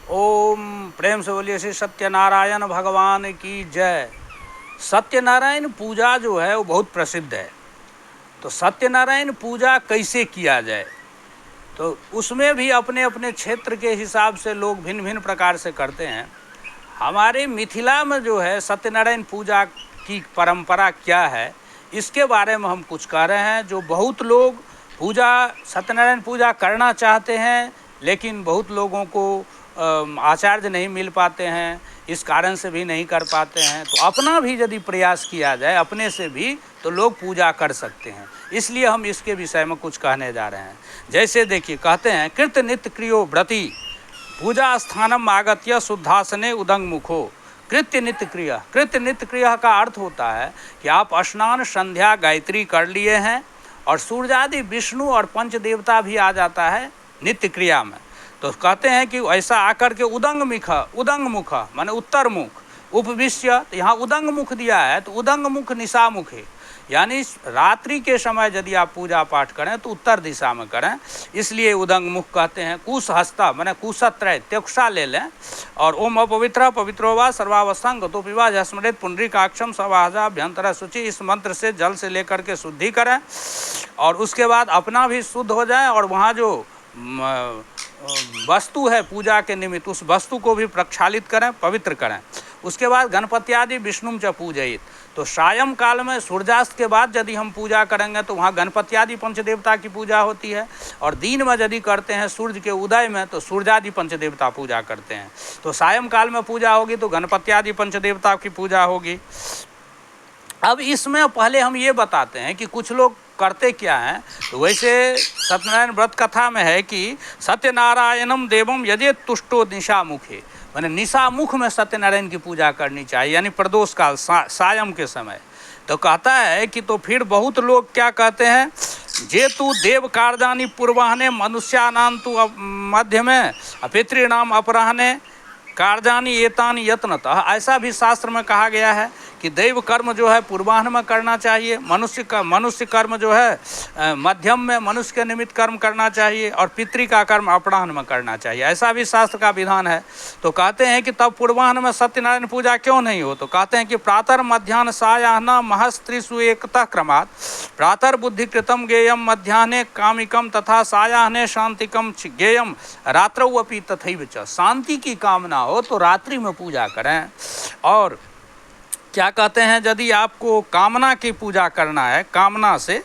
ओम प्रेम से बोलिए श्री सत्यनारायण भगवान की जय। सत्यनारायण पूजा जो है वो बहुत प्रसिद्ध है। तो सत्यनारायण पूजा कैसे किया जाए, तो उसमें भी अपने अपने क्षेत्र के हिसाब से लोग भिन्न भिन्न प्रकार से करते हैं। हमारे मिथिला में जो है सत्यनारायण पूजा की परंपरा क्या है, इसके बारे में हम कुछ कह रहे हैं। जो बहुत लोग सत्यनारायण पूजा करना चाहते हैं, लेकिन बहुत लोगों को आचार्य नहीं मिल पाते हैं, इस कारण से भी नहीं कर पाते हैं। तो अपना भी यदि प्रयास किया जाए अपने से भी, तो लोग पूजा कर सकते हैं। इसलिए हम इसके विषय में कुछ कहने जा रहे हैं। जैसे देखिए, कहते हैं कृत नित्य क्रियो व्रती पूजा स्थानम आगत्य शुद्धासने उदंग मुखो। कृत्य नित्य क्रिया, कृत्य नित्य क्रिया का अर्थ होता है कि आप स्नान संध्या गायत्री कर लिए हैं, और सूर्यादि विष्णु और पंच देवता भी आ जाता है नित्य क्रिया में। तो कहते हैं कि ऐसा आकर के उदंग मुख माने उत्तर मुख उपविश्य। तो यहाँ उदंग मुख दिया है, तो उदंग मुख निशा मुख है, यानी रात्रि के समय यदि आप पूजा पाठ करें तो उत्तर दिशा में करें, इसलिए उदंग मुख कहते हैं। कुश हस्ता माने कुशत्रय त्यक्षा ले लें, और ओम अपवित्र पवित्रो वा सर्वावस्थांग गतो पिवा जस्मृत पुंडरीकाक्षम सवाजाभ्यंतर शुचि, इस मंत्र से जल से लेकर के शुद्धि करें, और उसके बाद अपना भी शुद्ध हो जाए, और वहाँ जो वस्तु है पूजा के निमित्त उस वस्तु को भी प्रक्षालित करें, पवित्र करें। उसके बाद गणपति आदि विष्णु च पूजयित। तो सायं काल में सूर्यास्त के बाद यदि हम पूजा करेंगे तो वहाँ गणपति आदि पंचदेवता की पूजा होती है, और दिन में यदि करते हैं सूर्य के उदय में तो सूर्यादि पंचदेवता पूजा करते हैं। तो सायं काल में पूजा होगी तो गणपति आदि पंचदेवता की पूजा होगी। अब इसमें पहले हम ये बताते हैं कि कुछ लोग करते क्या हैं। तो वैसे सत्यनारायण व्रत कथा में है कि सत्यनारायणम देवम यदि तुष्टो निशामुखे, मैंने निशामुख में सत्यनारायण की पूजा करनी चाहिए, यानी प्रदोष काल सायं के समय। तो कहता है कि तो फिर बहुत लोग क्या कहते हैं, जे तू देव कार्यानि पूर्वाहने मनुष्यानां तु मध्य में पितृणाम अपराहने कार्यानि एतानि यत्नतः। ऐसा भी शास्त्र में कहा गया है कि दैव कर्म जो है पूर्वाह्न में करना चाहिए, मनुष्य कर्म जो है मध्यम में मनुष्य के निमित्त कर्म करना चाहिए, और पितृ का कर्म अपराह्न में करना चाहिए। ऐसा भी शास्त्र का विधान है। तो कहते हैं कि तब पूर्वाह्न में सत्यनारायण पूजा क्यों नहीं हो। तो कहते हैं कि प्रातः मध्याह्न सायाह्न महस्त्रिषु एकतः क्रमात् प्रातः बुद्धिकृतम गेयम मध्याह्ने कामिकम तथा सायाह्ने शांतिकम गेयम रात्रौ अपि तथैव च। शांति की कामना हो तो रात्रि में पूजा करें, और क्या कहते हैं यदि आपको कामना की पूजा करना है कामना से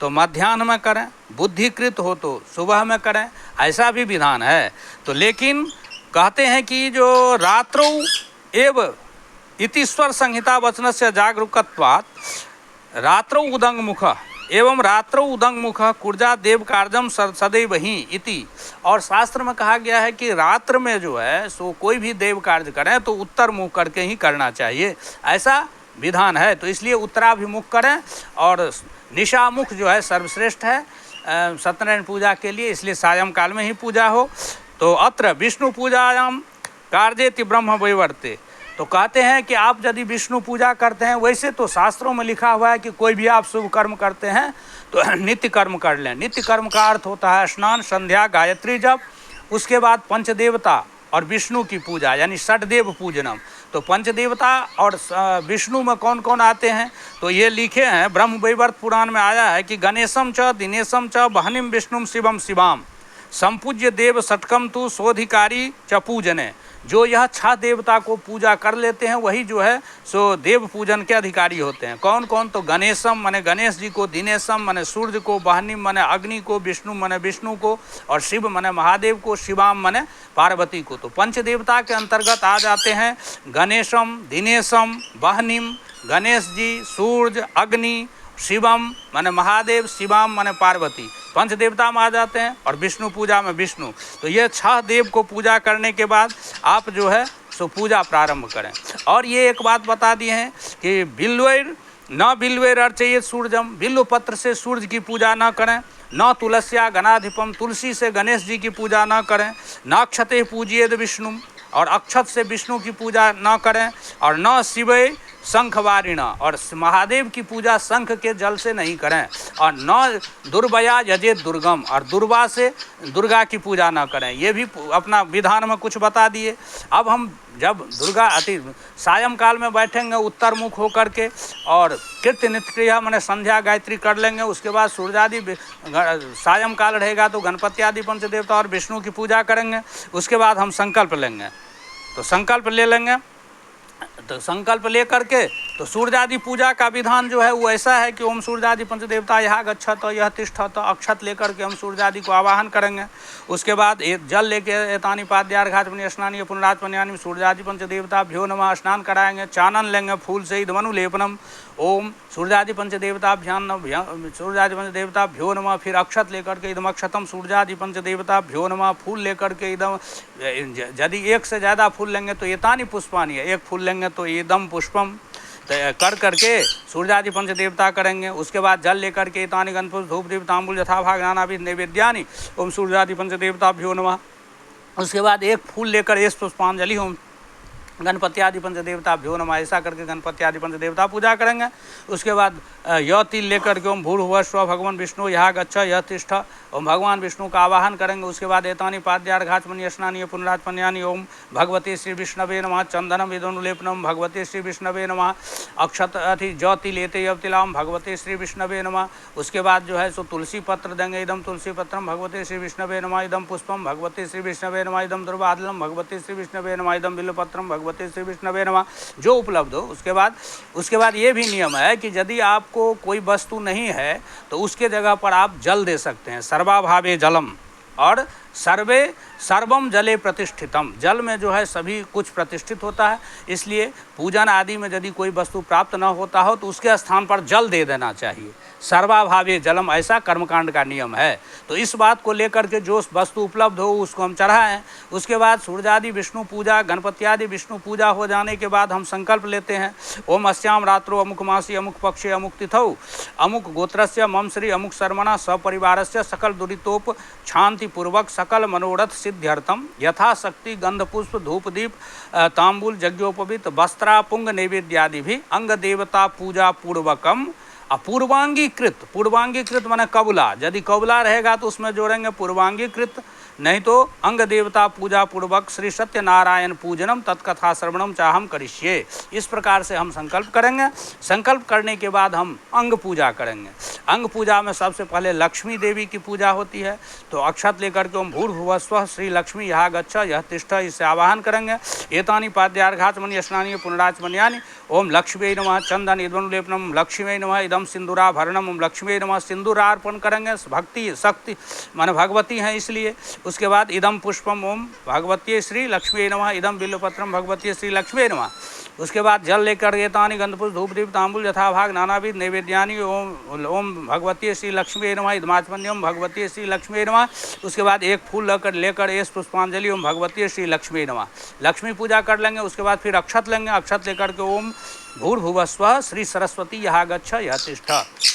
तो मध्याह्न में करें, बुद्धिकृत हो तो सुबह में करें, ऐसा भी विधान है। तो लेकिन कहते हैं कि जो रात्रौ एव इतिश्वर संहिता वचन से जागरूकत्वात् रात्रौ उदंग मुख एवं रात्रौ उदंग मुख कुर्जा देव कार्यम सदैव ही इति। और शास्त्र में कहा गया है कि रात्र में जो है सो कोई भी देव कार्य करें तो उत्तर मुख करके ही करना चाहिए, ऐसा विधान है। तो इसलिए उत्तराभिमुख करें, और निशामुख जो है सर्वश्रेष्ठ है सत्यनारायण पूजा के लिए, इसलिए सायं काल में ही पूजा हो। तो अत्र विष्णु पूजायाम कार्येति ब्रह्म वैवर्ते। तो कहते हैं कि आप यदि विष्णु पूजा करते हैं, वैसे तो शास्त्रों में लिखा हुआ है कि कोई भी आप शुभ कर्म करते हैं तो नित्य कर्म कर लें। नित्य कर्म का अर्थ होता है स्नान संध्या गायत्री जप, उसके बाद पंचदेवता और विष्णु की पूजा, यानी षटदेव पूजनम। तो पंचदेवता और विष्णु में कौन कौन आते हैं, तो ये लिखे हैं ब्रह्म वैवर्त पुराण में आया है कि गणेशम च दिनेशम च बहनिम विष्णुम शिवम शिवाम संपूज्य देव षटकम तु सोधिकारी च पूजने। जो यह 6 देवता को पूजा कर लेते हैं वही जो है सो देव पूजन के अधिकारी होते हैं। कौन कौन, तो गणेशम माने गणेश जी को, दिनेशम माने सूर्य को, बहनिम माने अग्नि को, विष्णु माने विष्णु को, और शिव माने महादेव को, शिवाम माने पार्वती को। तो पंच देवता के अंतर्गत आ जाते हैं गणेशम, दिनेशम, बहनिम, गणेश जी, सूर्य, अग्नि, शिवम माने महादेव, शिवाम माने पार्वती, पंचदेवता में आ जाते हैं, और विष्णु पूजा में विष्णु। तो ये 6 देव को पूजा करने के बाद आप जो है सो पूजा प्रारंभ करें। और ये एक बात बता दिए हैं कि बिल्वैर अर्चयेत सूर्यम, बिल्व पत्र से सूर्य की पूजा न करें, न तुलस्या गणाधिपम, तुलसी से गणेश जी की पूजा न करें, न अक्षते पूजियेद विष्णु, और अक्षत से विष्णु की पूजा न करें, और न शिवे शंखवारिणा, और महादेव की पूजा शंख के जल से नहीं करें, और न दुर्बया यजेत दुर्गम, और दुर्वा से दुर्गा की पूजा न करें। ये भी अपना विधान में कुछ बता दिए। अब हम जब दुर्गा सायं काल में बैठेंगे उत्तर मुख होकर के, और कृत्य नित्य क्रिया मैंने संध्या गायत्री कर लेंगे। उसके बाद सूर्यादि सायं काल रहेगा तो गणपति आदि पंचदेवता और विष्णु की पूजा करेंगे। उसके बाद हम संकल्प लेंगे, तो संकल्प ले लेंगे, तो संकल्प लेकर के तो सूर्यादि पूजा का विधान जो है वो ऐसा है कि ओम सूर्यादि पंचदेवता यहाँ गच्छत यह तिष्ठत, अक्षत लेकर के हम सूर्यादि को आवाहन करेंगे। उसके बाद एक जल लेके एतानी पाद्यार्घाचमनी स्नानीय पुनरात्मन्यानि सूर्यादि पंचदेवताभ्यो नमः, स्नान कराएंगे, चानन लेंगे फूल से इदमनुलेपनम, ओम सूर्यादि पंचदेवताभ्यो नमः, फिर अक्षत लेकर के इदम अक्षतम सूर्यादि पंचदेवताभ्यो नमः, फूल लेकर के इदम, यदि एक से ज़्यादा फूल लेंगे तो एतानी पुष्पानी है, एक फूल लेंगे तो इदम पुष्पम कर करके सूर्यादि पंचदेवता करेंगे। उसके बाद जल लेकर के एतानी गणपुष्प धूप दीप तांबूल यथाभाग नानाविध नैवेद्यानि ओम सूर्यादि पंचदेवताभ्यो नमः। उसके बाद एक फूल लेकर एस पुष्पांजलि ओम गणपति आदि पंचदेवताभ्यो नमः, ऐसा करके गणपति आदि पंचदेवता पूजा करेंगे। उसके बाद यह तिल लेकर के ओम भूर्भुवः स्वः भगवान विष्णु यहाँ गच्छ यह तिष्ठ, ओम भगवान विष्णु का आवाहन करेंगे। उसके बाद एतानी पाद्यार्घाचमनी स्नानीय पुनरात्मन्यानि ओम भगवते श्री विष्णवे नमः, चंदनम इदनुलेपनम भगवते श्री विष्णवे नमः, अक्षत अति जौ तिल एते यवतिलाम भगवते श्री विष्णवे नमः। उसके बाद जो है सो तुलसी पत्र देंगे, इदम तुलसी पत्रम भगवते श्री विष्णवे नमः, इदम पुष्पम भगवते श्री विष्णवे नमः, इदम दुर्वादलम भगवते श्री विष्णवे नमः, इदम बिल्वपत्रम भगवते श्री विष्णवे नमः, जो उपलब्ध हो। उसके बाद ये भी नियम है कि यदि आपको कोई वस्तु नहीं है तो उसके जगह पर आप जल दे सकते हैं, सर्वाभावे जलम, और सर्वम जले प्रतिष्ठितम, जल में जो है सभी कुछ प्रतिष्ठित होता है। इसलिए पूजन आदि में यदि कोई वस्तु प्राप्त न होता हो तो उसके स्थान पर जल दे देना चाहिए, सर्वाभावे जलम, ऐसा कर्मकांड का नियम है। तो इस बात को लेकर के जो वस्तु उपलब्ध हो उसको हम चढ़ाएं। उसके बाद सूर्यादि विष्णु पूजा, गणपति आदि विष्णु पूजा हो जाने के बाद हम संकल्प लेते हैं, ओम अस्याम रात्रो अमुक मासी अमुक पक्षे अमुक तिथौ अमुक गोत्रस्य मम श्री अमुक शर्मणा सपरिवारस्य सकल दुरितोप शांति पूर्वक सकल मनोरथ सिद्ध्यर्थम यथाशक्ति गंधपुष्प धूपदीप तांबूल यज्ञोपवीत वस्त्रापुंग नैवेद्यादि भी अंग देवता पूजा पूर्वकम पूर्वांगीकृत माने कबुला, यदि कबुला रहेगा तो उसमें जोड़ेंगे पूर्वांगीकृत, नहीं तो अंग देवता पूजा पूर्वक श्री सत्यनारायण पूजनम तत्कथा श्रवणम चाहम करिष्ये। इस प्रकार से हम संकल्प करेंगे। संकल्प करने के बाद हम अंग पूजा करेंगे। अंग पूजा में सबसे पहले लक्ष्मी देवी की पूजा होती है, तो अक्षत लेकर के ओम भूर्भुवः स्वः श्री लक्ष्मी यहाँ गच्छ यह तिष्ठ, इससे आवाहन करेंगे। एतानि पाद्यार्घाचमनी स्नानीय पुनराचमन्यानि ओम लक्ष्मी नमः, चंदन इदनुलेपनम लक्ष्मी नमः, इदम सिंदूराभरणम ओम लक्ष्मी नमः, सिंदूरार्पण करेंगे। भक्ति शक्ति माने भगवती हैं इसलिए। उसके बाद इदम पुष्पम ओम भगवती श्री लक्ष्मी नमः, इदम बिल्वपत्रम भगवती श्री लक्ष्मी नमः। उसके बाद जल लेकर एतानि गंधपुष्प धूप दीप तांबूल यथाभाग नानाविध नैवेद्यानि ओम भगवती श्री लक्ष्मी नमः, इदमाचमन्यम भगवती श्री लक्ष्मी नमः। उसके बाद एक फूल लेकर एस पुष्पांजलि ओम भगवती श्री लक्ष्मी नमः, लक्ष्मी पूजा कर लेंगे। उसके बाद फिर अक्षत लेंगे, अक्षत लेकर के ओम भूर्भुवः स्वः श्री सरस्वती यहाँ गच्छ यह तिष्ठ,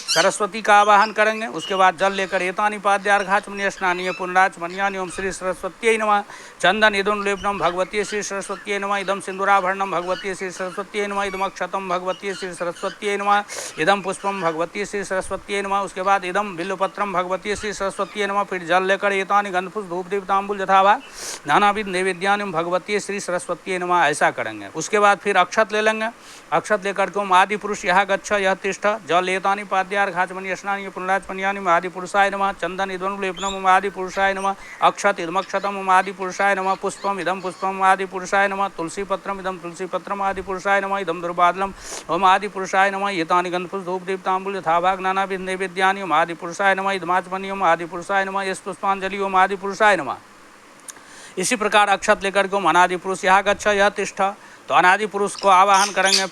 सरस्वती का आवाहन करेंगे। उसके बाद जल लेकर एतानि पाद्यार्घाचमनी स्नानीय पुनराचमन्यानि ओम श्री सरस्वत्यै नमः, चंदन इदनुलेपनम भगवती श्री सरस्वत्यै नमः, इदम सिंदूराभरणम भगवती श्री सरस्वत्यै नमः, इदम अक्षतम भगवती श्री सरस्वत्यै नमः, इदम पुष्पम भगवती श्री सरस्वत्यै नमः। उसके बाद इदम बिल्वपत्रम भगवती श्री सरस्वत्यै नमः। फिर जल लेकर एतानि गंधपुष्प धूप दीप तांबूल यथाभाग नानाविध नैवेद्यानि ओम भगवती श्री सरस्वत्यै नमः, ऐसा करेंगे। उसके बाद फिर अक्षत ले लेंगे, अक्षत लेकर के ओम आदि पुरुष यहाँ गच्छ यह तिष्ठ, जल एतानि पाद्यार्घाचमनी स्नानीय पुनराचमन्यानि ओम आदि पुरुषाय नमः, चंदन इदनुलेपनम ओम आदि पुरुषाय नमः, अक्षत इदमक्षतम ओम आदि पुरुषाय नमः, पुष्पम इदम पुष्पम आदि पुरुषाय नमः, तुलसी पत्रम इदम तुलसी पत्रम आदि पुरुषाय नमः, इदम दुर्बादलम ओम आदि पुरुषाय नमः, एतानि गंधपुष्प धूप दीप तांबूल यथाभाग नानाविध नैवेद्यानि ओम आदि पुरुषाय नमः, इदमाचमन्यम ओम आदि पुरुषाय नमः, यस पुष्पांजलि ओम आदि पुरुषाय नमः। इसी प्रकार अक्षत लेकर के ओम अनादि पुरुष यहाँ गच्छ यह तिष्ठ, तो अनादि पुरुष को आवाहन करेंगे।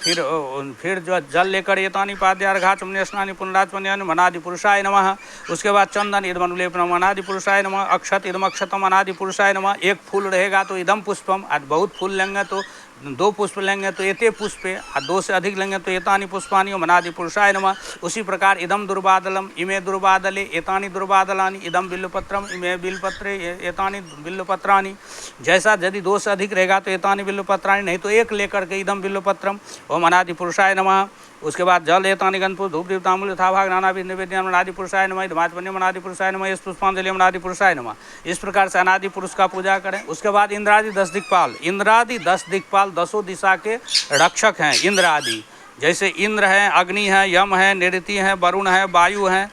फिर जो जल लेकर एतानि पाद्यार्घाचमनी स्नानि पुनराचमन्यानि अनादि पुरुषाय नमः। उसके बाद चंदन इदमनुलेपनम अनादि पुरुषाय नमः, अक्षत इदमक्षतम अनादि पुरुषाय नमः। एक फूल रहेगा तो इदम पुष्पम, आज बहुत फूल लेंगे तो दो पुष्प लेंगे तो एते पुष्पे, और दो से अधिक लेंगे तो एतानि पुष्पानि ओम अनादि पुरुषाय नमः। उसी प्रकार इदम दुर्बादलम इमे दुर्बादले एतानि दुर्बादलानि, इदम बिल्वपत्रम इमे बिल्वपत्रे एतानि बिल्वपत्राणि। जैसा यदि दो से अधिक रहेगा तो एतानि बिल्वपत्राणि, नहीं तो एक एक लेकर के इदम बिल्वपत्रम ओम अनादि पुरुषाय नमः। उसके बाद जल एतानि गणपुर धूप दीपतांबूल यथाभाग नानाविध निवेद्यम अनादि पुरुषाय नमः, धमाचमन्यम अनादि पुरुषाय नमः, इस पुष्पांजलिम अनादि पुरुषाय नमः। इस प्रकार से अनादि पुरुष का पूजा करें। उसके बाद इंद्रादि 10 दिक्पाल, इंद्रादि 10 दिक्पाल 10 दिशा के रक्षक हैं इंद्र आदि। जैसे इंद्र है, अग्नि है, यम है, निरति है, वरुण है, वायु है,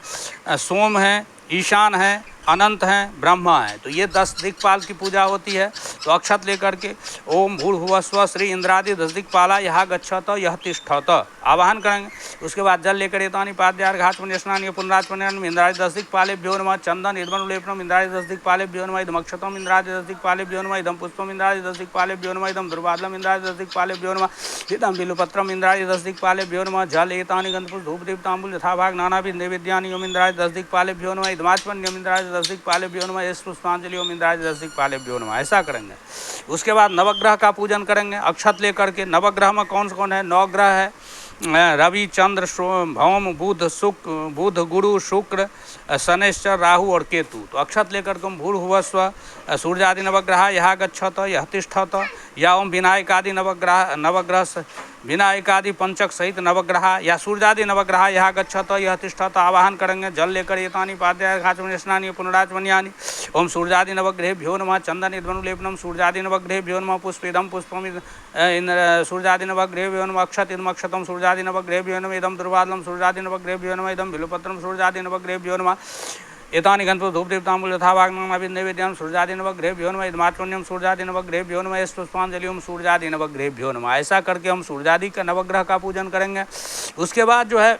सोम है, ईशान है, अनंत हैं, ब्रह्मा है। तो ये 10 दिक्पाल की पूजा होती है। तो अक्षत लेकर के ओम भूर्भुवस्व श्री इंद्रादि 10 दिक्पाला यह गच्छत यह तिष्ठत आवाहन करेंगे। उसके बाद जल लेकर एतानि पाद्यार घाटपुण्य स्नान पुनराचमन इंद्रादि 10 दिक्पालेभ्यो नमः, चंदन इदमन लेपनम इंद्रादि 10 दिक्पालेभ्यो नमः, इदम अक्षतम इंद्रादि 10 दिक्पालेभ्यो नमः, इदम पुष्पम इंद्रादि 10 दिक्पालेभ्यो नमः, इदम दुर्वादलम इंद्रादि 10 दिक्पालेभ्यो नमः, इदम बिल्वपत्रम इंद्रादि 10 दिक्पालेभ्यो नमः। जल एतानि गंधपुष्प धूप दीपतांबूल यथाभाग नानाविध नैवेद्यानि ओम इंद्रादि 10 दिक्पालेभ्यो नमः, इदमाचमन्यम इंद्रादि 10 दिक्पालेभ्यो नमः, इस पुष्पांजलि ओम इंद्रादि 10 दिक्पालेभ्यो नमः। ऐसा करेंगे। उसके बाद नवग्रह का पूजन करेंगे अक्षत लेकर के। नवग्रह में कौन कौन है? 9 ग्रह है, रवि, चंद्र, भौम, बुध, गुरु, शुक्र, शनिश्चर, राहु और केतु। तो अक्षत लेकर के भूर्भुवस्व सूर्यादि नवग्रह यह गच्छत यह तिष्ठत, या ओम विनायकादि नवग्रह विनायकादि पंचक सहित नवग्रह या सूर्यादि नवग्रह यह गच्छत यह तिष्ठत आवाहन करेंगे। जल लेकर एतानि पाद्याय घाटपुण्य स्नानि पुनराचमन्यानि ओम सूर्यादि नवग्रहेभ्यो नमः, चंदन इदमनुलेपनम सूर्यादि नवग्रहेभ्यो नमः, पुष्प इदम पुष्पम सूर्यादि नवग्रहेभ्यो नमः, अक्षत इदम अक्षतम सूर्यादि नवग्रहेभ्यो नमः, इदम दुर्वादलम सूर्यादि नवग्रहेभ्यो नमः, इदम बिल्वपत्रम सूर्यादि नवग्रहेभ्यो नमः। एतानि गणपुर धूप दीपतांबूल यथाभाग नानाविध नैवेद्यम सूर्यादि नवग्रहेभ्यो नमः, इदमाचमन्यम सूर्यादि नवग्रहेभ्यो नमः, इस पुष्पांजलिम सूर्यादि नवग्रहेभ्यो नमः। ऐसा करके हम सूर्यादि का नवग्रह का पूजन करेंगे। उसके बाद जो है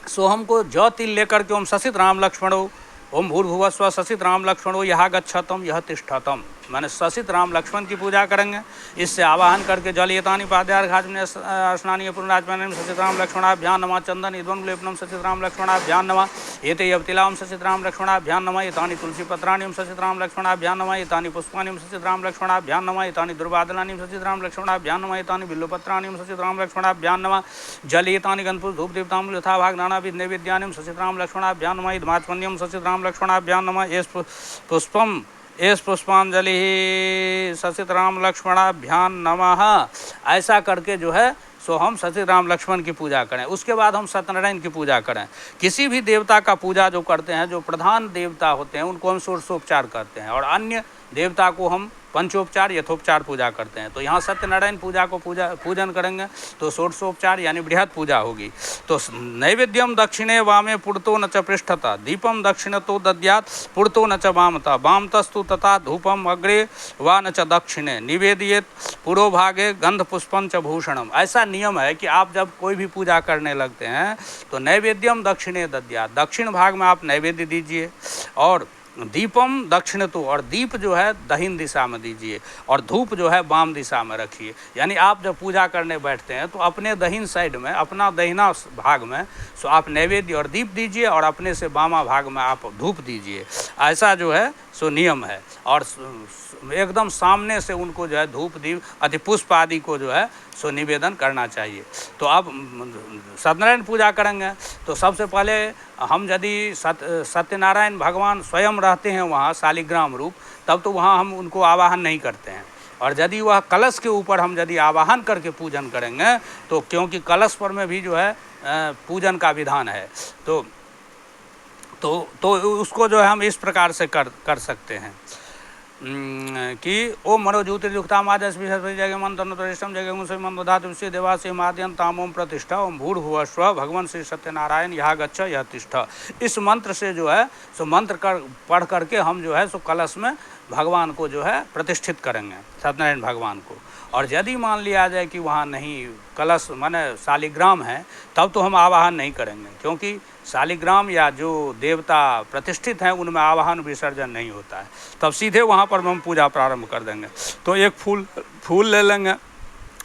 सो हमको जौ तिल लेकर के ओम ससित राम लक्ष्मणो ओम भूर्भुवस्व ससित राम लक्ष्मणो यह गच्छतम यह तिष्ठतम, मैंने ससित राम लक्ष्मण की पूजा करेंगे। इससे आवाहन करके जल एतानि पाद्यार घाटपुण्य स्नानीय पुनराचमन्यम ससित राम लक्ष्मणाभ्यां नमः, चंदन इदमन लेपनम ससित राम लक्ष्मणाभ्यां नमः, एते यवतिलाम ससित राम लक्ष्मणाभ्यां नमः, एतानि तुलसी पत्राणिम ससित राम लक्ष्मणाभ्यां नमः, एतानि पुष्पाणिम ससित राम लक्ष्मणाभ्यां नमः, एतानि दुर्वादलानिम ससित राम लक्ष्मणाभ्यां नमः, एतानि बिल्वपत्राणिम ससित राम लक्ष्मणाभ्यां नमः। जल एतानि गणपुर धूप दीपतांबूल यथाभाग नानाविध नैवेद्यानिम ससित राम लक्ष्मणाभ्यां नमः, इदमाचमन्यम ससित राम लक्ष्मणाभ्यां नमः, एस पुष्पम एस पुष्पांजलि ससित राम लक्ष्मणाभ्यां नमः। ऐसा करके जो है सो हम ससित राम लक्ष्मण की पूजा करें। उसके बाद हम सत्यनारायण की पूजा करें। किसी भी देवता का पूजा जो करते हैं, जो प्रधान देवता होते हैं उनको हम षोडशोपचार करते हैं, और अन्य देवता को हम पंचोपचार यथोपचार पूजा करते हैं। तो यहाँ सत्यनारायण पूजा को पूजन करेंगे तो षोडशोपचार यानी बृहद पूजा होगी। तो नैवेद्यम दक्षिणे वामे पुरतो न च पृष्ठतः, दीपम दक्षिणतो दद्यात् पुरतो न च वामतः, वामतस्तु तथा धूपम अग्रे वा न च दक्षिणे, निवेदियेत पुरोभागे गंध पुष्पं च भूषणम। ऐसा नियम है कि आप जब कोई भी पूजा करने लगते हैं तो नैवेद्यम दक्षिणे दद्यात्, दक्षिण भाग में आप नैवेद्य दीजिए, और दीपम दक्षिण तो, और दीप जो है दहिन दिशा में दीजिए, और धूप जो है वाम दिशा में रखिए। यानी आप जब पूजा करने बैठते हैं तो अपने दहिन साइड में, अपना दहिना भाग में सो आप नैवेद्य और दीप दीजिए, और अपने से वामा भाग में आप धूप दीजिए। ऐसा जो है सो नियम है। और एकदम सामने से उनको जो है धूप दीप अति पुष्प आदि को जो है सो निवेदन करना चाहिए। तो अब सत्यनारायण पूजा करेंगे तो सबसे पहले हम यदि सत्यनारायण भगवान स्वयं रहते हैं वहाँ शालिग्राम रूप, तब तो वहाँ हम उनको आवाहन नहीं करते हैं। और यदि वह कलश के ऊपर हम यदि आवाहन करके पूजन करेंगे तो, क्योंकि कलश पर में भी जो है पूजन का विधान है, तो उसको जो है हम इस प्रकार से कर सकते हैं कि ओम मनोज्योतिर्युक्तामादस जगह मंत्रम जगह मंदात विषय देवासी माद्यम तामोम प्रतिष्ठा ओम भूर्भुवस्व भगवान श्री सत्यनारायण यह गच्छ यह तिष्ठा। इस मंत्र से जो है सो मंत्र पढ़ करके हम जो है सो कलश में भगवान को जो है प्रतिष्ठित करेंगे, सत्यनारायण भगवान को। और यदि मान लिया जाए कि वहाँ नहीं कलश माने शालिग्राम है, तब तो हम आवाहन नहीं करेंगे, क्योंकि शालिग्राम या जो देवता प्रतिष्ठित हैं उनमें आवाहन विसर्जन नहीं होता है। तब सीधे वहाँ पर हम पूजा प्रारंभ कर देंगे। तो एक फूल ले लेंगे,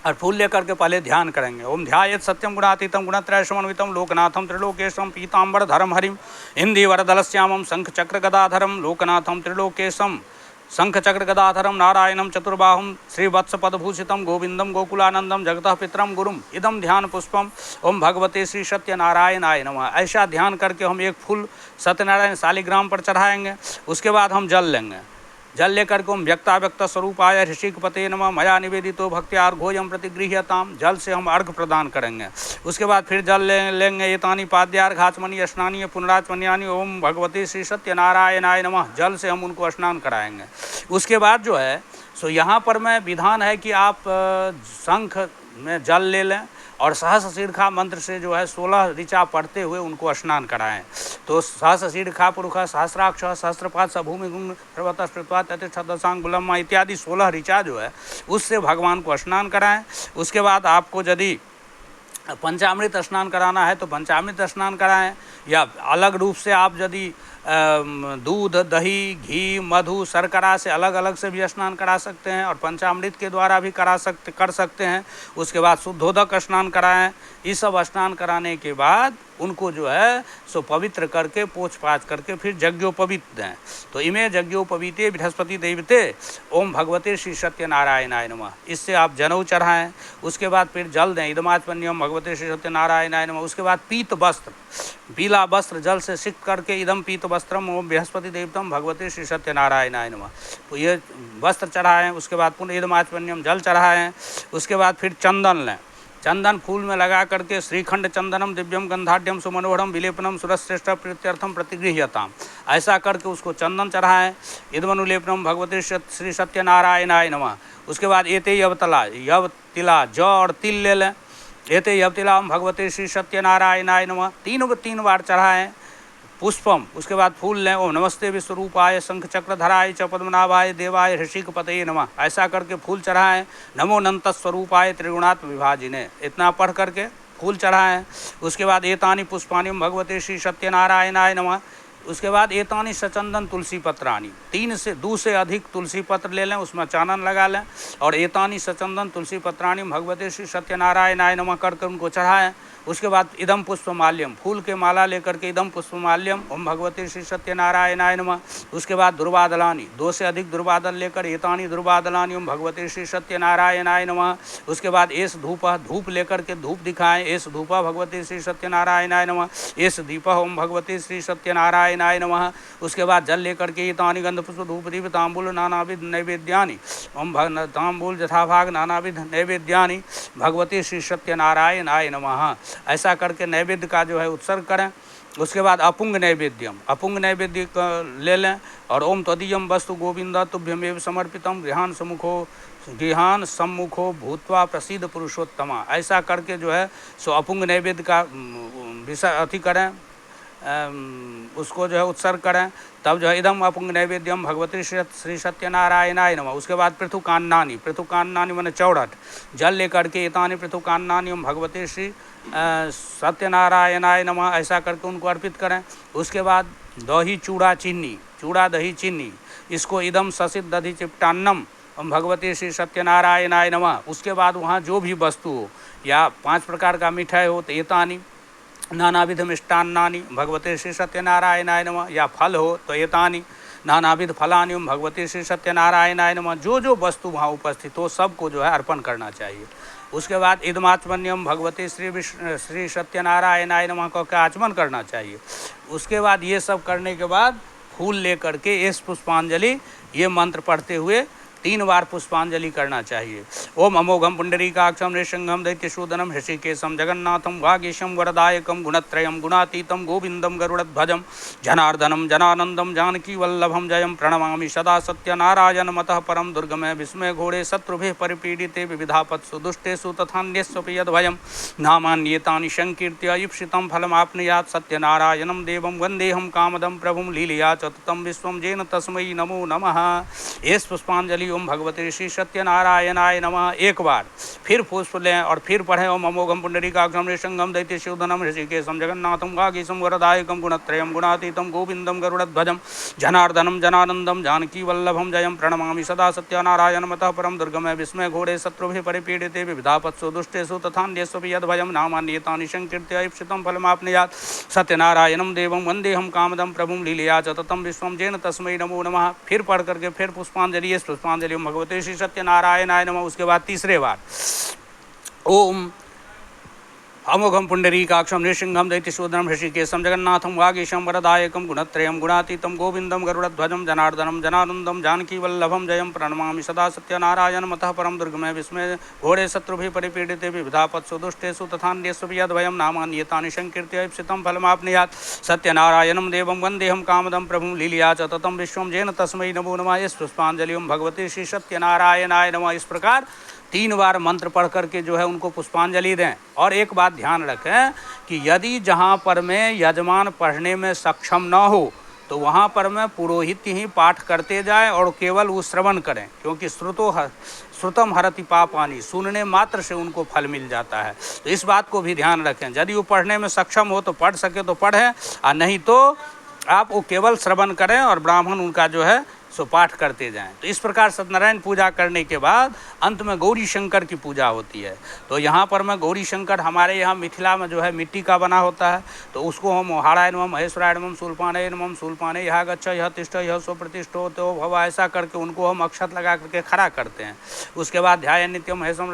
और फूल लेकर के पहले ध्यान करेंगे। ओम ध्यायेत सत्यम गुणातीतम गुणत्रय समन्वितम लोकनाथम त्रिलोकेशम पीताम्बर धरम हरिम इंदी वरदलश्यामम शंख चक्र गदाधरम लोकनाथम त्रिलोकेशम शंख चक्र गदाधरम नारायणम चतुर्बाहुम श्रीवत्स पदभूषितम गोविंदम गोकुलानंदम जगतः पितरम गुरुम इदम ध्यान पुष्पम ओम भगवते श्री सत्यनारायणाय नमः। ऐसा ध्यान करके हम एक फूल सत्यनारायण शालिग्राम पर चढ़ाएंगे। उसके बाद हम जल लेंगे, जल लेकर के हम व्यक्ताव्यक्त स्वरूपाय ऋषिकपते नमः मया निवेदितो भक्त्यार्घोयम प्रतिगृह्यताम, जल से हम अर्घ प्रदान करेंगे। उसके बाद फिर जल लेंगे, एतानि पाद्यार्घाचमनी स्नानीय पुनराचमन्यानि ओम भगवते श्री सत्यनारायणाय नमः, जल से हम उनको स्नान कराएंगे। उसके बाद जो है सो यहाँ पर मैं विधान है कि आप शंख में जल ले लें और सहस्र शीर्षा मंत्र से जो है 16 ऋचा पढ़ते हुए उनको स्नान कराएं। तो सहस्र शीर्षा पुरुष सहस्राक्ष सहस्रपाद सभूमि गुण पर्वत स्पृत्वात अतिशदसांग गुलम्मा इत्यादि 16 ऋचा जो है उससे भगवान को स्नान कराएं। उसके बाद आपको यदि पंचामृत स्नान कराना है तो पंचामृत स्नान कराएं, या अलग रूप से आप यदि दूध दही घी मधु शर्करा से अलग अलग से भी स्नान करा सकते हैं और पंचामृत के द्वारा भी कर सकते हैं। उसके बाद शुद्धोदक स्नान कराएं। ये सब स्नान कराने के बाद उनको जो है सो पवित्र करके पोछ पाछ करके फिर यज्ञोपवीत दें। तो इमे यज्ञोपवीते बृहस्पति देवते ओम भगवते श्री सत्यनारायणाय नमः, इससे आप जनेऊ चढ़ाएं। उसके बाद फिर जल दें, इदमाचमन्यम भगवते श्री सत्यनारायणाय नमः। उसके बाद पीत वस्त्र, पीला वस्त्र जल से सिक्त करके इदम पीत वस्त्रम ओम बृहस्पति देवतम भगवते श्री सत्यनारायणाय नमः, तो ये वस्त्र चढ़ाएं। उसके बाद पुनः इदमाचमन्यम जल चढ़ाएं। उसके बाद फिर चंदन लें, चंदन फूल में लगा करके श्रीखंड चंदनम दिव्यम गंधाढ्यम सुमनोहरम विलेपनम सुरश्रेष्ठ प्रीत्यर्थम प्रतिगृह्यताम, ऐसा करके उसको चंदन चढ़ाएं। इदमनुलेपनम भगवते श्री सत्यनारायणाय नमः। उसके बाद एते यवतला, यव तिला जौ और तिल ले लें। एते यवतिला भगवते श्री सत्यनारायणाय नमः, तीन बार चढ़ाएं। पुष्पम, उसके बाद फूल लें। ओम नमस्ते विश्वरूपाय शंख चक्रधराय च पद्मनाभाय देवाय ऋषिकपतये नमः, ऐसा करके फूल चढ़ाएं। नमो अनंत स्वरूपाय त्रिगुणात्म विभाजिने, इतना पढ़ करके फूल चढ़ाएं। उसके बाद एतानि पुष्पानि भगवते श्री सत्यनारायणाय नमः। उसके बाद एतानि सचंदन तुलसी पत्राणी, 2 से अधिक तुलसी पत्र ले लें, उसमें चानन लगा लें और एतानि सचंदन तुलसी पत्राणी भगवते श्री सत्यनारायणाय नमः करके उनको चढ़ाएं। उसके बाद इदम पुष्पमाल्यम, फूल के माला लेकर के इदम पुष्पमाल्यम ओम भगवते श्री सत्यनारायणाय नमः। उसके बाद दुर्वादलानी, 2 से अधिक दुर्वादल लेकर एतानि दुर्वादलानी ओम भगवते श्री सत्यनारायणाय नमः। उसके बाद एस धूप, धूप लेकर के धूप दिखाएं। एस धूप भगवते श्री सत्यनारायणाय नमः। एस दीप ओम भगवते श्री सत्यनारायणाय नमः। उसके बाद जल लेकर के एतानि गंध पुष्प धूप दीप तांबूल नानाविध नैवेद्यानि ओम तांबूल यथाभाग नानाविध नैवेद्यानि भगवते श्री सत्यनारायणाय नमः, ऐसा करके नैवेद्य का जो है उत्सर्ग करें। उसके बाद अपुंग नैवेद्यम, अपुंग नैवेद्य ले लें और ओम तदीयम वस्तु गोविंद तुभ्यमेव समर्पितम गृहान सम्मुखो भूत्वा प्रसिद्ध पुरुषोत्तमा, ऐसा करके जो है सो अपुंग नैवेद्य का विषय अति करें, उसको जो है उत्सर्ग करें। तब जो है इदम अपुंग नैवेद्यम भगवती श्री सत्यनारायणाय नमः। उसके बाद पृथुकान्नानि, पृथुकान्नानि माने चौड़ठ, जल लेकर के एतानि पृथुकान्नानि ओम भगवती श्री सत्यनारायणाय नमः, ऐसा करके उनको अर्पित करें। उसके बाद दही चूड़ा चीनी, चूड़ा दही चीनी, इसको इदम ससित दधि चिपटान्नम ओम भगवती श्री सत्यनारायणाय नमः। उसके बाद वहाँ जो भी वस्तु हो या 5 प्रकार का मिठाई हो तो एतानि नानाविध मिष्टान्नानि भगवते श्री सत्यनारायणाय नमः, या फल हो तो एतानि नानाविध फलानि ओम भगवते श्री सत्यनारायणाय नमः। जो वस्तु वहाँ उपस्थित हो सबको जो है अर्पण करना चाहिए। उसके बाद इदमाचमन्यम भगवते श्री सत्यनारायणाय नमः का आचमन करना चाहिए। उसके बाद ये सब करने के बाद फूल लेकर के इस पुष्पांजलि, ये मंत्र पढ़ते हुए 3 बार पुष्पांजलि करना चाहिए। ओम अमोघम पुंडरीकाक्षम नृसिंहम दैत्यशूदनम ऋषिकेशम जगन्नाथम भागीशम वरदायकम गुणत्रयम गुणातीतम गोविंदम गरुड़ध्वजम जनार्दनम जनानंदम जानकी वल्लभम जयम प्रणमामि सदा सत्यनारायण मतः परम दुर्गमे विस्मय घोड़े शत्रुभिः परिपीडिते विविधापत्सु दुष्टेषु तथान्यस्वपि यद्भयं नामान्येतानि संकीर्त्य ईप्सितं फलमाप्नुयात् सत्यनारायणं देवं वन्देऽहं कामदं प्रभुं लीलया च ततं विश्वं येन तस्मै नमो नमः। इस पुष्पांजलि ओम भगवते श्री सत्यनारायणाय नमः 1 बार, फिर पुष्प लें और फिर पढ़ें ओम अमोघम पुंडरीकाक्षम नृसिंहम दैत्यशूदनम ऋषिकेशम जगन्नाथम भागीशम वरदायकम गुणत्रयम गुणातीतम गोविंदम गरुड़ध्वजम जनार्दनम जनानंदम जानकी वल्लभम जयम प्रणमामि सदा सत्यनारायण मतः परम दुर्गमे विस्मय घोड़े शत्रुभिः परिपीडिते विविधापत्सु दुष्टेषु तथान्यस्वपि यद्भयं नामान्येतानि संकीर्त्य ईप्सितं फलमाप्नुयात् सत्यनारायणं देवं वन्देऽहं कामदं प्रभुं लीलया च ततं विश्वं येन तस्मै नमो नमः। फिर पढ़ करके फिर पुष्पांजलि, पुष्पांजलि भगवते श्री सत्यनारायणाय नमः। उसके बाद 3रे बार ओम अमोघम पुंडरीकाक्षम नृसिंहम दैत्यशूद्रम ऋषिकेशम जगन्नाथम वागीशम वरदायकम गुणत्रयम गुणातीतम गोविंदम गरुड़ध्वजम जनार्दनम जनानंदम जानकी वल्लभम जयम प्रणमामि सदा सत्यनारायण मतः परम दुर्गमय विस्मय घोड़े शत्रुभिः परिपीडिते विविधापत्सु दुष्टेषु तथान्यस्व यद्वयं नामान्येतानि संकीर्त्य इप्सितं फलमाप्नुयात् सत्यनारायणं देवं वन्देऽहं कामदं प्रभुं लीलया च ततं विश्वं जेन तस्मै नमो नमः। इस पुष्पांजलिं भगवते श्री सत्यनारायणाय नमः। इस प्रकार 3 बार मंत्र पढ़ करके जो है उनको पुष्पांजलि दें। और एक बात ध्यान रखें कि यदि जहाँ पर में यजमान पढ़ने में सक्षम न हो तो वहाँ पर में पुरोहित ही पाठ करते जाएं और केवल वो श्रवण करें, क्योंकि श्रुतम हरति पापानि, सुनने मात्र से उनको फल मिल जाता है। तो इस बात को भी ध्यान रखें। यदि वो पढ़ने में सक्षम हो तो पढ़ सके तो पढ़ें, और नहीं तो आप वो केवल श्रवण करें और ब्राह्मण उनका जो है सो पाठ करते जाएं। तो इस प्रकार सत्यनारायण पूजा करने के बाद अंत में गौरी शंकर की पूजा होती है। तो यहाँ पर मैं गौरी शंकर हमारे यहाँ मिथिला में जो है मिट्टी का बना होता है, तो उसको हम हाड़ाय नमः महेश्वराय नमः शूलपाणे नमः शूलपाणे यह गच्छ यह तिष्ठ यह सो प्रतिष्ठो तो भव, ऐसा करके उनको हम अक्षत लगा करके खड़ा करते हैं। उसके बाद ध्यान नित्यम महेशम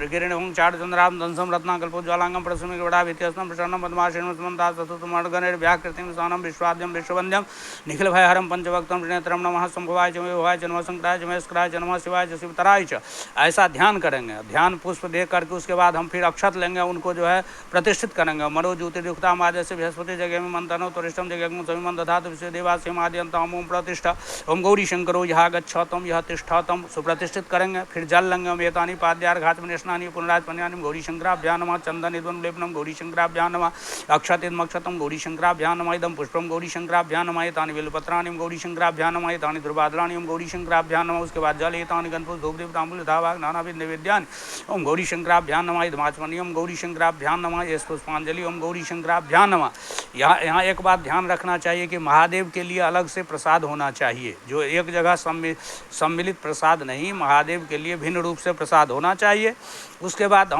गिरिण चारुचंद्राम दंसम रत्नाकल्पोज्वालांगम प्रसन्न बड़ा वित्यस्तं प्रसन्नं पद्माशनं सुमन्तासतुतमर्गणैर् व्याकृतिं स्वानं विश्वाद्यं विश्ववन्द्यं निखिल भयहरं पंचभक्तं त्रिनेत्रं नमः संभवाय जमय जन्म संक्राय जमयस्कराय जन्म शिवाय शिवतराय च। ऐसा ध्यान करेंगे। ध्यान पुष्प दे करके उसके बाद हम फिर अक्षत लेंगे, उनको जो है प्रतिष्ठित करेंगे। मनो ज्योतिर्युक्ता मादे से बृहस्पति जगह में मंत्रो तुरिष्टम जगह सविमन दधातु विश्व देवास्य माद्यंतम ओम प्रतिष्ठा ओम गौरी शंकरो यह गच्छतम यह तिष्ठतम सुप्रतिष्ठित करेंगे। फिर जल लेंगे। वेतानी पाद्यार घात में स्नानी पुनराज पन्यानी गौरी शंकराभ्याम नमः चंदन इदम लेपनम गौरी शंकराभ्याम नमः अक्षत इदमक्षतम गौरी शंकराभ्याम नमः इदम पुष्पम गौरी शंकराभ्याम नमः तानि बेलपत्राणि गौरी शंकराभ्याम नमः तानि दुर्वादलानि ओम गौरी शंकराभ्याम नमः। उसके बाद जल एतानि गणपति धूपदीप तांबूल धावाग नानाविध नैवेद्यानि ओम गौरी शंकराभ्याम नमः इदमाचमनी ओम गौरी शंकराभ्याम नमः यश पुष्पांजलि ओम गौरी शंकराभ्याम नमः। यहाँ एक बात ध्यान रखना चाहिए कि महादेव के लिए अलग से प्रसाद होना चाहिए, जो एक जगह सम्मिलित प्रसाद नहीं, महादेव के लिए भिन्न रूप से प्रसाद होना चाहिए। उसके बाद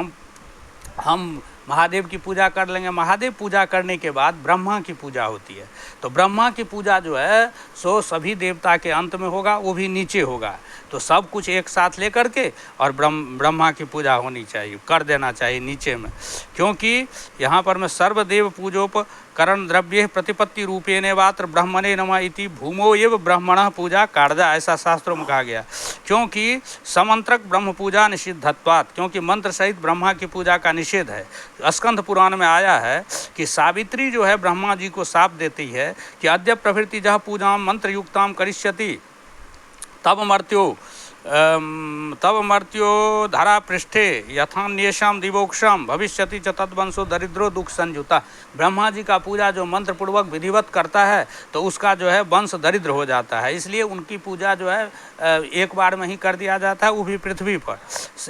हम महादेव की पूजा कर लेंगे। महादेव पूजा करने के बाद ब्रह्मा की पूजा होती है। तो ब्रह्मा की पूजा जो है सो सभी देवता के अंत में होगा, वो भी नीचे होगा। तो सब कुछ एक साथ लेकर के और ब्रह्मा की पूजा होनी चाहिए, कर देना चाहिए नीचे में, क्योंकि यहाँ पर मैं सर्वदेव पूजोपकरण द्रव्य प्रतिपत्ति रूपेण वात्र ब्रह्मणे नमः इति भूमो एव ब्रह्मणः पूजा कार्या, ऐसा शास्त्रों में कहा गया। क्योंकि समंत्रक ब्रह्म पूजा निषिद्धत्वात्, क्योंकि मंत्र सहित ब्रह्मा की पूजा का निषेध है। स्कंद पुराण में आया है कि सावित्री जो है ब्रह्मा जी को शाप देती है कि अद्य प्रभृति जह पूजा मंत्र युक्ताम करिष्यति तब मर्त्यो धरा पृष्ठे यथान्येषाम दिवोक्षम भविष्यति च तद्वंशो दरिद्रो दुख संयुता। ब्रह्मा जी का पूजा जो मंत्र पूर्वक विधिवत करता है तो उसका जो है वंश दरिद्र हो जाता है, इसलिए उनकी पूजा जो है एक बार में ही कर दिया जाता है, वो भी पृथ्वी पर।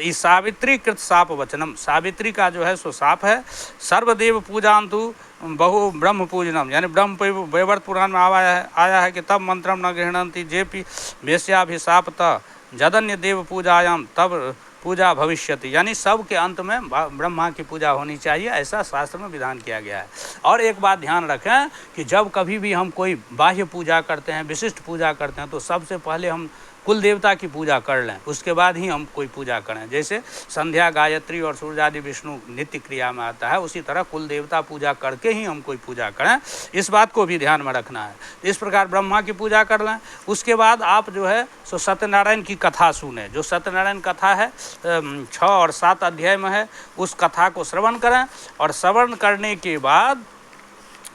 इस सावित्री कृत शाप वचनम, सावित्री का जो है सो शाप है। सर्वदेव पूजांतु बहु ब्रह्म पूजनम, यानी ब्रह्म वैवर्त पुराण में आया है कि तब मंत्रम न गृहणंती जेपी वेश्याभिशापतः जदन्य देव पूजायाम तब पूजा भविष्यति, यानी सब के अंत में ब्रह्मा की पूजा होनी चाहिए, ऐसा शास्त्र में विधान किया गया है। और एक बात ध्यान रखें कि जब कभी भी हम कोई बाह्य पूजा करते हैं, विशिष्ट पूजा करते हैं, तो सबसे पहले हम कुल देवता की पूजा कर लें, उसके बाद ही हम कोई पूजा करें। जैसे संध्या गायत्री और सूर्यादि विष्णु नित्य क्रिया में आता है, उसी तरह कुल देवता पूजा करके ही हम कोई पूजा करें, इस बात को भी ध्यान में रखना है। इस प्रकार ब्रह्मा की पूजा कर लें। उसके बाद आप जो है सो सत्यनारायण की कथा सुने। जो सत्यनारायण कथा है 6 और 7 अध्याय में है, उस कथा को श्रवण करें और श्रवण करने के बाद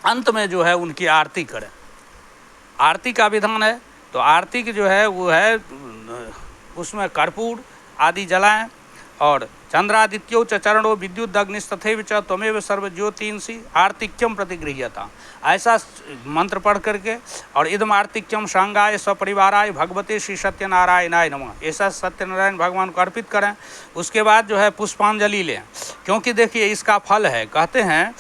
अंत में जो है उनकी आरती करें। आरती का विधान है, तो आरती की जो है वो है उसमें कर्पूर आदि जलाएं और चंद्रादित्यो च चरणो विद्युत अग्निस्तथैव च त्वमेव सर्वज्योतिंसि आर्तिक्यम प्रतिगृह्यता, ऐसा मंत्र पढ़ करके और इदम आर्तिक्यम सांगाय सपरिवाराय भगवते श्री सत्यनारायणाय नमः, ऐसा सत्यनारायण भगवान को अर्पित करें। उसके बाद जो है पुष्पांजलि लें, क्योंकि देखिए इसका फल है। कहते हैं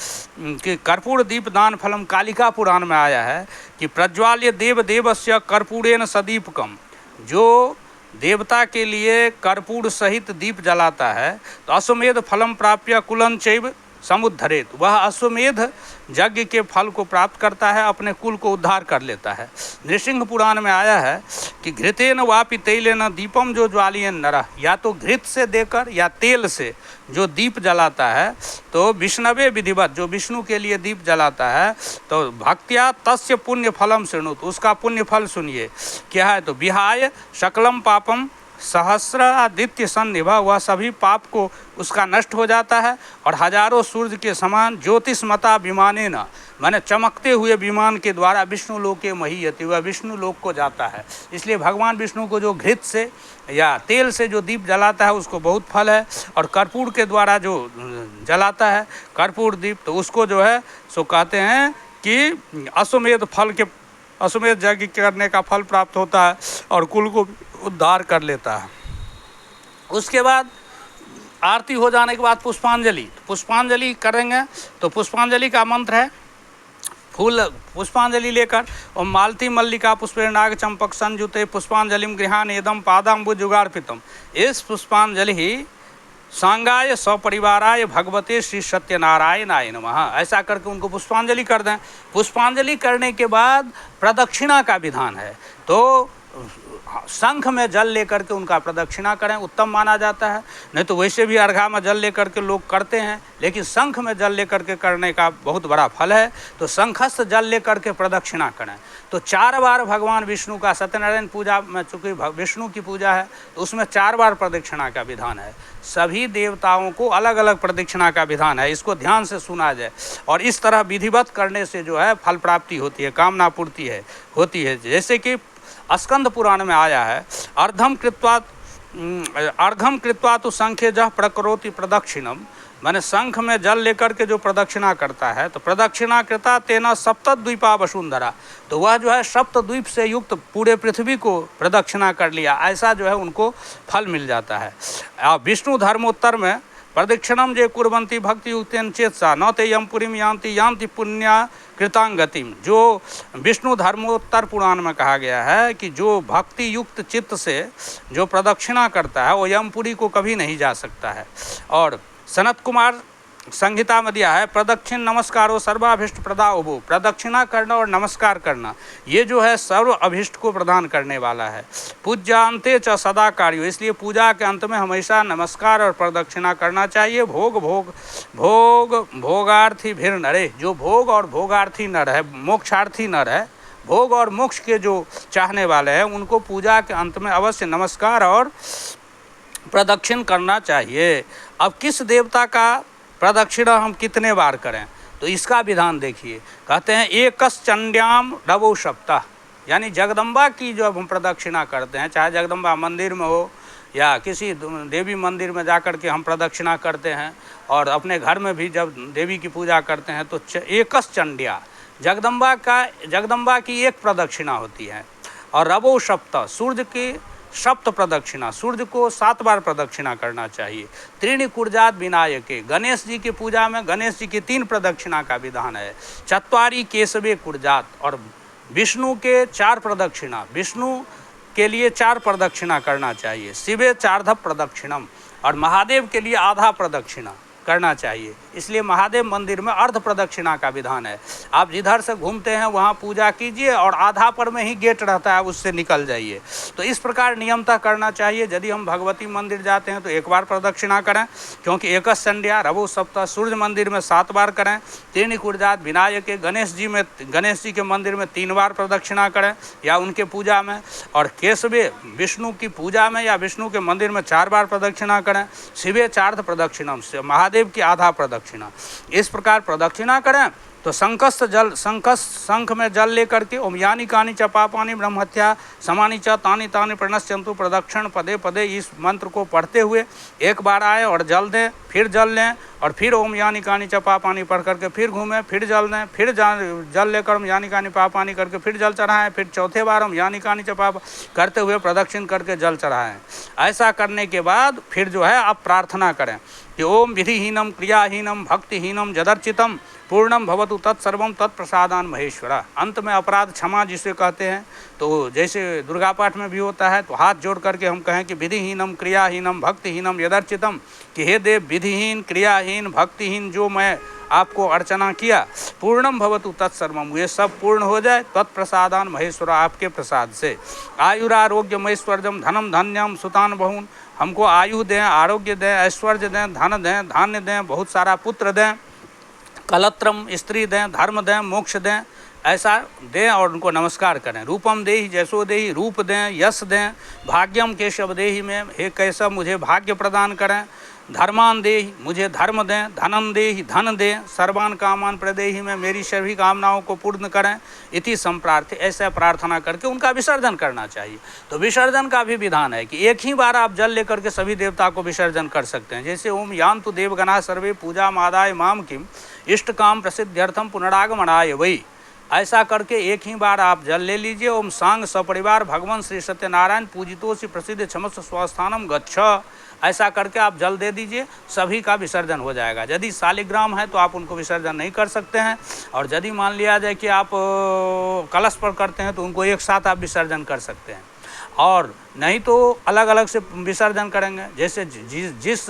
कि कर्पूर दीप दान फलम, कालिका पुराण में आया है कि प्रज्वाल्य देव देवस्य कर्पूरेण सदीपकम, जो देवता के लिए कर्पूर सहित दीप जलाता है तो अश्वमेध फलम प्राप्य कुलं चैव समुद्धरेत, वह अश्वमेध यज्ञ के फल को प्राप्त करता है, अपने कुल को उद्धार कर लेता है। नृसिंह पुराण में आया है कि घृतेन वापि तैलेन दीपम जो ज्वालियन नरः, या तो घृत से देकर या तेल से जो दीप जलाता है, तो विष्णवे विधिवत, जो विष्णु के लिए दीप जलाता है, तो भक्त्या तस्य पुण्य फलम शृणुत, उसका पुण्य फल सुनिए। क्या है? तो विहाय सकलम पापम सहस्रादित्य सन्निभा, वह सभी पाप को उसका नष्ट हो जाता है और हजारों सूर्य के समान ज्योतिषमता विमाने न, माने चमकते हुए विमान के द्वारा विष्णु लोक के महीयति, वह विष्णु लोक को जाता है। इसलिए भगवान विष्णु को जो घृत से या तेल से जो दीप जलाता है उसको बहुत फल है, और कर्पूर के द्वारा जो जलाता है कर्पूर दीप, तो उसको जो है सो कहते हैं कि अश्वमेध फल के, अश्वमेध यज्ञ करने का फल प्राप्त होता है और कुल को उद्धार कर लेता है। उसके बाद आरती हो जाने के बाद पुष्पांजलि, पुष्पांजलि करेंगे तो पुष्पांजलि का मंत्र है फूल पुष्पांजलि लेकर ओम मालती मल्लिका पुष्पे नाग चंपक संयुते पुष्पांजलिम गृहान एदम पादाम्बुजुगार्पितम, इस पुष्पांजलि ही सांगाय सपरिवाराय भगवते श्री सत्यनारायणाय नमः, ऐसा करके उनको पुष्पांजलि कर दें। पुष्पांजलि करने के बाद प्रदक्षिणा का विधान है, तो शंख में जल लेकर के उनका प्रदक्षिणा करें, उत्तम माना जाता है। नहीं तो वैसे भी अर्घा में जल लेकर के लोग करते हैं, लेकिन शंख में जल लेकर के करने का बहुत बड़ा फल है, तो शंखस्थ जल लेकर के प्रदक्षिणा करें। तो 4 बार भगवान विष्णु का, सत्यनारायण पूजा में चूँकि विष्णु की पूजा है तो उसमें 4 बार प्रदक्षिणा का विधान है। सभी देवताओं को अलग अलग प्रदक्षिणा का विधान है, इसको ध्यान से सुना जाए। और इस तरह विधिवत करने से जो है फल प्राप्ति होती है, कामना पूर्ति होती है। जैसे कि स्कंद पुराण में आया है, अर्घम कृत्वा तो संख्यजः प्रकरोति प्रदक्षिणम, माने शंख में जल लेकर के जो प्रदक्षिणा करता है, तो प्रदक्षिणा कृता तेना सप्तद्वीपा वसुंधरा, तो वह जो है सप्तद्वीप से युक्त पूरे पृथ्वी को प्रदक्षिणा कर लिया, ऐसा जो है उनको फल मिल जाता है। विष्णु धर्मोत्तर में प्रदक्षिणम जे कुर्वन्ति भक्ति युक्तेन चेतसा न ते यम पुरीम यान्ति यान्ति पुण्या कृतांगतिम, जो विष्णु धर्मोत्तर पुराण में कहा गया है कि जो भक्ति युक्त चित्त से जो प्रदक्षिणा करता है वो यमपुरी को कभी नहीं जा सकता है। और सनत कुमार संहिता में दिया है प्रदक्षिण नमस्कारो सर्वाभिष्ट प्रदाओ, प्रदक्षिणा करना और नमस्कार करना ये जो है सर्व अभिष्ट को प्रदान करने वाला है। पूज्यांते च सदा कार्यो, इसलिए पूजा के अंत में हमेशा नमस्कार और प्रदक्षिणा करना चाहिए। भोगार्थी भिर नरे, जो भोग और भोगार्थी नर है, मोक्षार्थी नर है, भोग और मोक्ष के जो चाहने वाले हैं उनको पूजा के अंत में अवश्य नमस्कार और प्रदक्षिण करना चाहिए। अब किस देवता का प्रदक्षिणा हम कितने बार करें, तो इसका विधान देखिए। कहते हैं एकस चंड्याम रवो सप्ताह, यानी जगदम्बा की जो हम प्रदक्षिणा करते हैं, चाहे जगदम्बा मंदिर में हो या किसी देवी मंदिर में जाकर के हम प्रदक्षिणा करते हैं, और अपने घर में भी जब देवी की पूजा करते हैं तो एकस चंड्या, जगदम्बा की एक प्रदक्षिणा होती है। और रवो सप्ताह, सूर्य की सप्त प्रदक्षिणा, सूर्य को 7 बार प्रदक्षिणा करना चाहिए। त्रीणि कुर्जात विनायके, गणेश जी की पूजा में गणेश जी की 3 प्रदक्षिणा का विधान है। चत्वारी केशवे कुर्जात, और विष्णु के 4 प्रदक्षिणा, विष्णु के लिए 4 प्रदक्षिणा करना चाहिए। शिवे 4 प्रदक्षिणम, और महादेव के लिए आधा प्रदक्षिणा करना चाहिए। इसलिए महादेव मंदिर में अर्ध प्रदक्षिणा का विधान है। आप जिधर से घूमते हैं वहाँ पूजा कीजिए और आधा पर में ही गेट रहता है, उससे निकल जाइए। तो इस प्रकार नियमतः करना चाहिए। यदि हम भगवती मंदिर जाते हैं तो 1 बार प्रदक्षिणा करें, क्योंकि एकस संध्या रवो सप्ताह। सूर्य मंदिर में 7 बार करें। त्रीणि कुर्जात विनायक, गणेश जी के मंदिर में 3 बार प्रदक्षिणा करें या उनके पूजा में। और केशवे, विष्णु की पूजा में या विष्णु के मंदिर में 4 बार प्रदक्षिणा करें। शिवे 4 प्रदक्षिणम, से महादेव की आधा प्रदक्षिणा। इस प्रकार प्रदक्षिणा करें तो शंख में जल लेकर के ओम यानी कानी च पापानि ब्रह्महत्या समानी च तानि तानि प्रणश्यन्तु प्रदक्षिण पदे पदे, इस मंत्र को पढ़ते हुए 1 बार आए और जल दें, फिर जल लें, और फिर ओम यानी कानी च पापानि पढ़ करके फिर घूमें, फिर जल दें, फिर जल लेकर ओम यानी कानी पापानि करके फिर जल चढ़ाएं, फिर चौथे बार ओम यानी कानी च पाप करते हुए प्रदक्षिण करके जल चढ़ाएं। ऐसा करने के बाद फिर जो है आप प्रार्थना करें कि ओम विधिहीनम क्रियाहीनम भक्तिहीनम जदर्चितम पूर्णम भवतु तत्सर्वम तत्प्रसादान महेश्वरा। अंत में अपराध क्षमा जिसे कहते हैं, तो जैसे दुर्गा पाठ में भी होता है, तो हाथ जोड़ करके हम कहें कि विधिहीनम क्रियाहीनम भक्तिहीनम यदर्चितम, कि हे देव विधिहीन क्रियाहीन भक्तिहीन जो मैं आपको अर्चना किया, पूर्णम भवतु तत्सर्वम, ये सब पूर्ण हो जाए, तत्प्रसादान महेश्वर, आपके प्रसाद से। आयुरारोग्य महेश्वर्यम धनम धन्यम सुतान बहुन, हमको आयु दें, आरोग्य दें, ऐश्वर्य दें, धन दें, धान्य दें, बहुत सारा पुत्र दें, कलत्रम स्त्री दें, धर्म दें, मोक्ष दें, ऐसा दें और उनको नमस्कार करें। रूपम देहि जैसो देहि, रूप दें, यश दें, भाग्यम केशव देहि में, हे केशव मुझे भाग्य प्रदान करें। धर्मान देहि, मुझे धर्म दें, धनम देहि धन दें, सर्वान कामान प्रदेहि में मेरी सभी कामनाओं को पूर्ण करें। इति संप्रार्थी, ऐसा प्रार्थना करके उनका विसर्जन करना चाहिए। तो विसर्जन का भी विधान है कि एक ही बार आप जल लेकर के सभी देवता को विसर्जन कर सकते हैं। जैसे ओम यान्तु देवगणा सर्वे पूजा मादाय माम किम इष्ट काम प्रसिद्ध्यर्थम पुनरागमनाय वै, ऐसा करके एक ही बार आप जल ले लीजिए। ओम सांग सपरिवार भगवान श्री सत्यनारायण पूजितोसि प्रसिद्ध क्षमस्व स्वस्थानम गच्छ, ऐसा करके आप जल दे दीजिए, सभी का विसर्जन हो जाएगा। यदि शालिग्राम है तो आप उनको विसर्जन नहीं कर सकते हैं, और यदि मान लिया जाए कि आप कलश पर करते हैं तो उनको एक साथ आप विसर्जन कर सकते हैं, और नहीं तो अलग अलग से विसर्जन करेंगे। जैसे जिस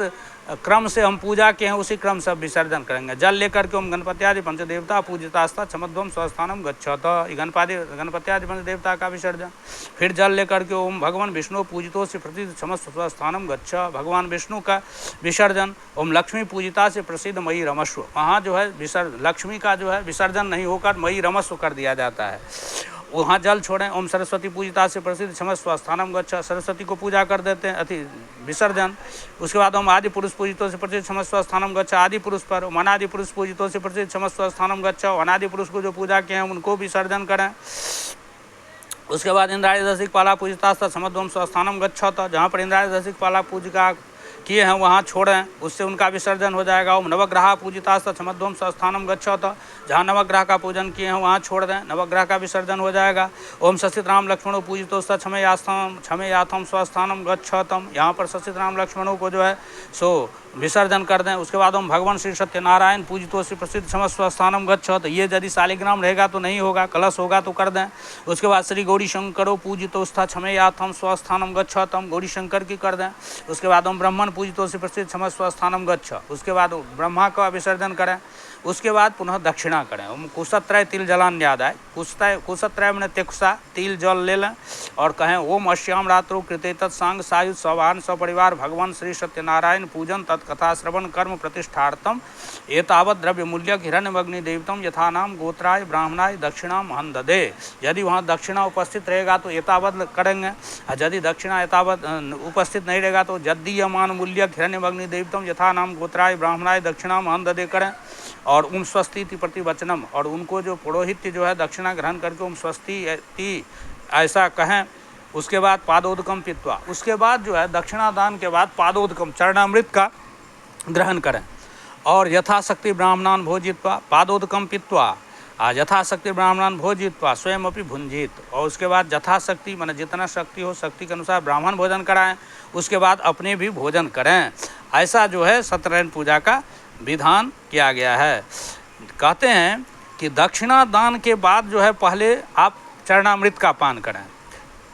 क्रम से हम पूजा के हैं उसी क्रम से विसर्जन करेंगे। जल लेकर के हम गणपत्यादि पंचदेवता पूजितास्ता क्षमध्वम स्वस्थानम गच्छत, गणपत्यादि पंचदेवता का विसर्जन। फिर जल लेकर के ओम भगवान विष्णु पूजितो से प्रसिद्ध क्षमस्व स्वस्थानम गच्छ, भगवान विष्णु का विसर्जन। ओम लक्ष्मी पूजिता से प्रसिद्ध मयि रमस्व, वहाँ जो है लक्ष्मी का जो है विसर्जन नहीं होकर मयि रमस्व कर दिया जाता है, वहाँ जल छोड़ें। ओम सरस्वती पूजिता से प्रसिद्ध क्षमस्व स्थानम गच्छ, सरस्वती को पूजा कर देते हैं, अति विसर्जन। उसके बाद हम आदि पुरुष पूजितों से प्रसिद्ध क्षमस्व स्थानम गच्छ, आदि पुरुष पर। अनादि पुरुष पूजितों से प्रसिद्ध क्षमस्व स्थानम गच्छ, अनादि पुरुष को जो पूजा किए हैं उनको विसर्जन करें। उसके बाद इंद्राणी दशिक पाला पूजिता क्षमध्वम स्वस्थानम गच्छ, जहाँ पर इंद्राणी दशिक पाला पूजिका किए हैं वहाँ छोड़ें, उससे उनका विसर्जन हो जाएगा। ओम नवग्रह पूजितास्ता क्षमध्वम स्वस्थानम गच्छत, जहाँ नवग्रह का पूजन किए हैं वहाँ छोड़ दें, नवग्रह का विसर्जन हो जाएगा। ओम ससित राम लक्ष्मणों पूजितोस्ता क्षमयाथम स्वस्थानम गच्छतम, यहाँ पर ससित राम लक्ष्मणों को जो है सो विसर्जन कर दें। उसके बाद हम भगवान श्री सत्यनारायण पूजितो से प्रसिद्ध क्षमस्व स्थानम गच्छत, ये यदि शालिग्राम रहेगा तो नहीं होगा, कलश होगा तो कर दें। उसके बाद श्री गौरी शंकरो पूजितोस्था क्षमयाथम स्वस्थानम गच्छतम, गौरी शंकर की कर दें। उसके बाद हम ब्राह्मण पूजितो से प्रसिद्ध क्षमस्व स्थानम गच्छ, उसके बाद ब्रह्मा का विसर्जन करें। उसके बाद पुनः दक्षिणा करें। ओम कुशत्रय तिल जलान्यादाय, कुशत्रय मैंने तिक्सा तिल जल ले लें और कहें ओम अश्याम रात्रो कृते तत्सांग सायुध सवान सपरिवार भगवान श्री सत्यनारायण पूजन तत्कथा श्रवण कर्म प्रतिष्ठार्थम एतावत द्रव्य मूल्य हिरण्यमग्नि देवतम यथा नाम गोत्राय ब्राह्मणाय दक्षिणा महन ददे। यदि वहाँ दक्षिणा उपस्थित रहेगा तो एतावत करेंगे, और यदि दक्षिणा एतावत उपस्थित नहीं रहेगा तो जद्दीयमान मूल्य हिरण्यमग्नि देवतम यथा नाम गोत्राय ब्राह्मणाय दक्षिणा महन ददे करें। और उन स्वस्ति प्रतिवचनम, और उनको जो पुरोहित जो है दक्षिणा ग्रहण करके उन स्वस्ति ऐसा कहें। उसके बाद पादोदकम पित्वा, उसके बाद जो है दक्षिणा दान के बाद पादोदकम चरणामृत का ग्रहण करें, और यथाशक्ति ब्राह्मणान भोजित्वा पादोदकम पित्वा यथाशक्ति ब्राह्मणान भोजित्वा स्वयं अपनी भुंजित, और उसके बाद यथाशक्ति माने जितना शक्ति हो शक्ति के अनुसार ब्राह्मण भोजन कराएं, उसके बाद अपने भी भोजन करें। ऐसा जो है सत्यनारायण पूजा का विधान किया गया है। कहते हैं कि दक्षिणा दान के बाद जो है पहले आप चरणामृत का पान करें।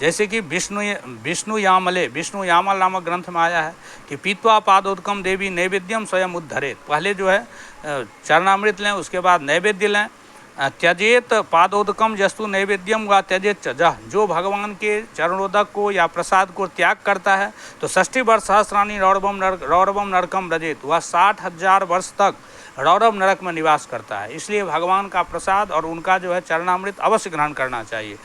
जैसे कि विष्णु यामल नामक ग्रंथ में आया है कि पीत्वा पादोदकम देवी नैवेद्यम स्वयं उद्धरेत, पहले जो है चरणामृत लें, उसके बाद नैवेद्य लें। त्यजेत पादोदकम जस्तु नैवेद्यम व त्यजेत जह, जो भगवान के चरणोदक को या प्रसाद को त्याग करता है तो 60 वर्ष सहस्रानी रौरवम नरकम रजेत, वह 60,000 वर्ष तक रौरव नरक में निवास करता है। इसलिए भगवान का प्रसाद और उनका जो है चरणामृत अवश्य ग्रहण करना चाहिए।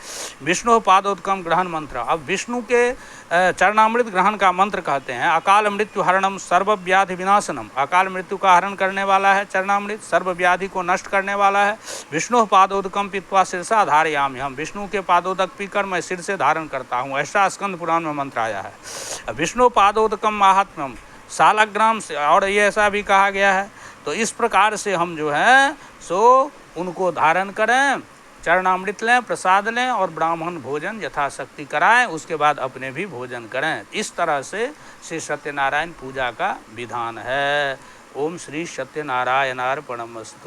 विष्णु पादोदकम ग्रहण मंत्र, अब विष्णु के चरणामृत ग्रहण का मंत्र कहते हैं अकाल मृत्यु हरणम सर्वव्याधि विनाशनम, अकाल मृत्यु का हरण करने वाला है चरणामृत, सर्वव्याधि को नष्ट करने वाला है। विष्णु पादोदकम पीत्वा शिरसा धारयामि, हम विष्णु के पादोदक पीकर मैं सिर से धारण करता हूँ, ऐसा स्कंद पुराण में मंत्र आया है। विष्णु पादोदकम महात्म्यम सालग्राम से, और ये ऐसा भी कहा गया है। तो इस प्रकार से हम जो है सो उनको धारण करें, चरणामृत लें, प्रसाद लें और ब्राह्मण भोजन यथाशक्ति कराएं, उसके बाद अपने भी भोजन करें। इस तरह से श्री सत्यनारायण पूजा का विधान है। ओम श्री सत्यनारायणार्पणमस्तु।